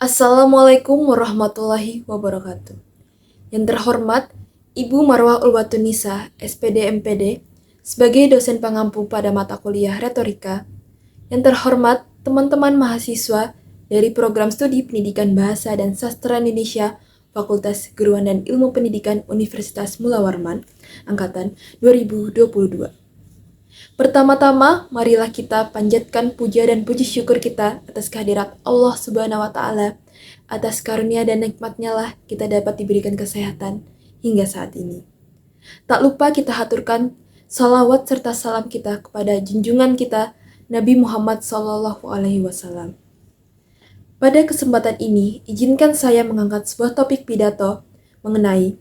Assalamualaikum warahmatullahi wabarakatuh. Yang terhormat, Ibu Marwah Ulwatunisa, SPD MPD, sebagai dosen pengampu pada mata kuliah retorika. Yang terhormat, teman-teman mahasiswa dari program studi pendidikan bahasa dan sastra Indonesia, Fakultas Keguruan dan Ilmu Pendidikan Universitas Mula Warman, Angkatan 2022. Pertama-tama, marilah kita panjatkan puja dan puji syukur kita atas kehadirat Allah Subhanahu wa Ta'ala. Atas karunia dan nikmatnya lah kita dapat diberikan kesehatan hingga saat ini. Tak lupa kita haturkan salawat serta salam kita kepada junjungan kita Nabi Muhammad SAW. Pada kesempatan ini, izinkan saya mengangkat sebuah topik pidato mengenai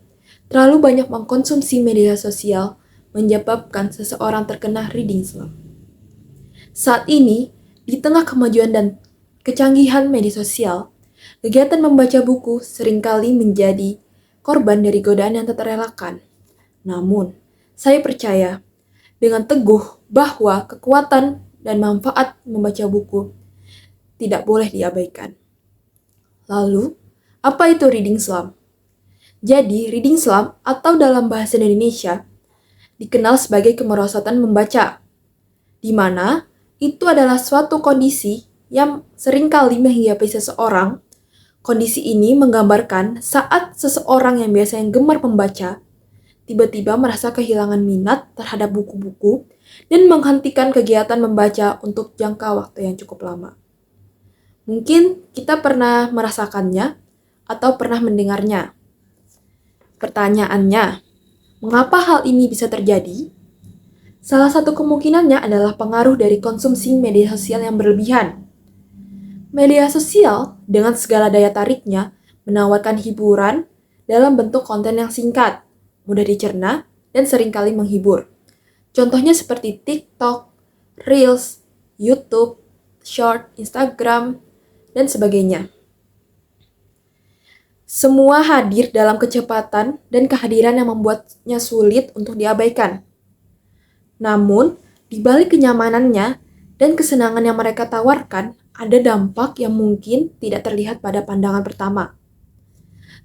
terlalu banyak mengkonsumsi media sosial menyebabkan seseorang terkena reading slump. Saat ini, di tengah kemajuan dan kecanggihan media sosial, kegiatan membaca buku seringkali menjadi korban dari godaan yang tak terelakkan. Namun, saya percaya dengan teguh bahwa kekuatan dan manfaat membaca buku tidak boleh diabaikan. Lalu, apa itu reading slump? Jadi, reading slump atau dalam bahasa Indonesia dikenal sebagai kemerosotan membaca, di mana itu adalah suatu kondisi yang seringkali menghinggapi seseorang. Kondisi ini menggambarkan saat seseorang yang biasanya gemar membaca, tiba-tiba merasa kehilangan minat terhadap buku-buku dan menghentikan kegiatan membaca untuk jangka waktu yang cukup lama. Mungkin kita pernah merasakannya atau pernah mendengarnya. Pertanyaannya, mengapa hal ini bisa terjadi? Salah satu kemungkinannya adalah pengaruh dari konsumsi media sosial yang berlebihan. Media sosial dengan segala daya tariknya menawarkan hiburan dalam bentuk konten yang singkat, mudah dicerna, dan seringkali menghibur. Contohnya seperti TikTok, Reels, YouTube, Short, Instagram, dan sebagainya. Semua hadir dalam kecepatan dan kehadiran yang membuatnya sulit untuk diabaikan. Namun, di balik kenyamanannya dan kesenangan yang mereka tawarkan, ada dampak yang mungkin tidak terlihat pada pandangan pertama.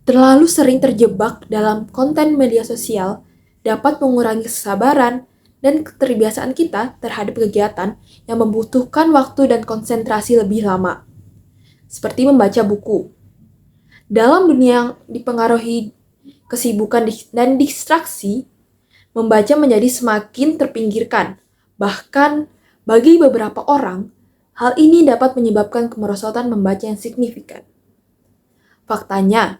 Terlalu sering terjebak dalam konten media sosial dapat mengurangi kesabaran dan keterbiasaan kita terhadap kegiatan yang membutuhkan waktu dan konsentrasi lebih lama, seperti membaca buku. Dalam dunia yang dipengaruhi kesibukan dan distraksi, membaca menjadi semakin terpinggirkan. Bahkan bagi beberapa orang, hal ini dapat menyebabkan kemerosotan membaca yang signifikan. Faktanya,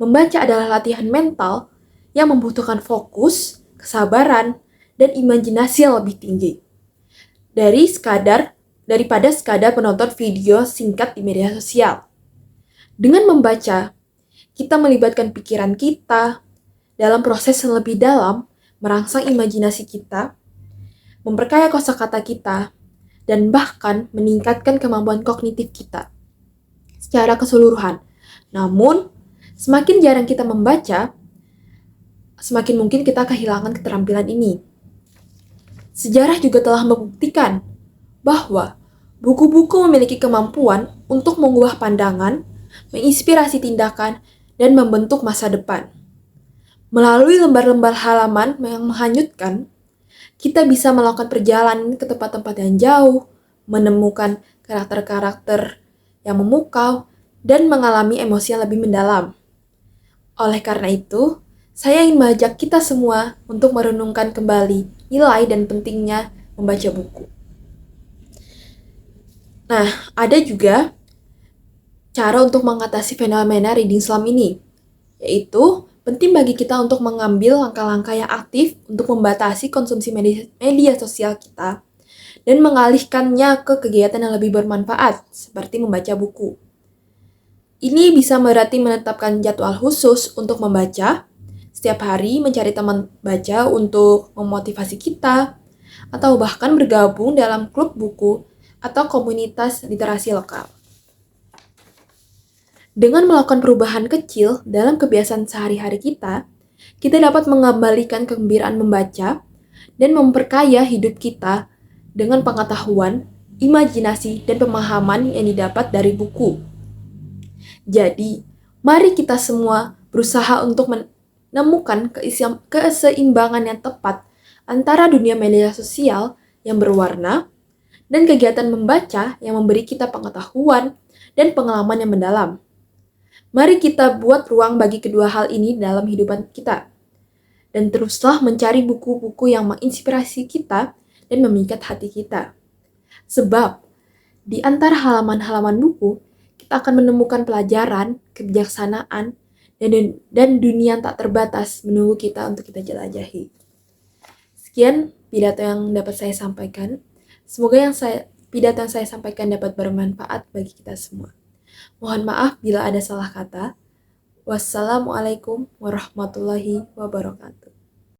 membaca adalah latihan mental yang membutuhkan fokus, kesabaran, dan imajinasi yang lebih tinggi daripada sekadar menonton video singkat di media sosial. Dengan membaca, kita melibatkan pikiran kita dalam proses yang lebih dalam, merangsang imajinasi kita, memperkaya kosakata kita, dan bahkan meningkatkan kemampuan kognitif kita secara keseluruhan. Namun, semakin jarang kita membaca, semakin mungkin kita kehilangan keterampilan ini. Sejarah juga telah membuktikan bahwa buku-buku memiliki kemampuan untuk mengubah pandangan, menginspirasi tindakan, dan membentuk masa depan. Melalui lembar-lembar halaman yang menghanyutkan, kita bisa melakukan perjalanan ke tempat-tempat yang jauh, menemukan karakter-karakter yang memukau, dan mengalami emosi yang lebih mendalam. Oleh karena itu, saya ingin mengajak kita semua untuk merenungkan kembali nilai dan pentingnya membaca buku. Nah, ada juga cara untuk mengatasi fenomena reading slump ini, yaitu penting bagi kita untuk mengambil langkah-langkah yang aktif untuk membatasi konsumsi media sosial kita dan mengalihkannya ke kegiatan yang lebih bermanfaat, seperti membaca buku. Ini bisa berarti menetapkan jadwal khusus untuk membaca, setiap hari mencari teman baca untuk memotivasi kita, atau bahkan bergabung dalam klub buku atau komunitas literasi lokal. Dengan melakukan perubahan kecil dalam kebiasaan sehari-hari kita dapat mengembalikan kegembiraan membaca dan memperkaya hidup kita dengan pengetahuan, imajinasi, dan pemahaman yang didapat dari buku. Jadi, mari kita semua berusaha untuk menemukan keseimbangan yang tepat antara dunia media sosial yang berwarna dan kegiatan membaca yang memberi kita pengetahuan dan pengalaman yang mendalam. Mari kita buat ruang bagi kedua hal ini dalam hidupan kita. Dan teruslah mencari buku-buku yang menginspirasi kita dan memikat hati kita. Sebab, di antara halaman-halaman buku, kita akan menemukan pelajaran, kebijaksanaan, dan dunia yang tak terbatas menunggu kita untuk kita jelajahi. Sekian pidato yang dapat saya sampaikan. Semoga pidato yang saya sampaikan dapat bermanfaat bagi kita semua. Mohon maaf bila ada salah kata. Wassalamualaikum warahmatullahi wabarakatuh.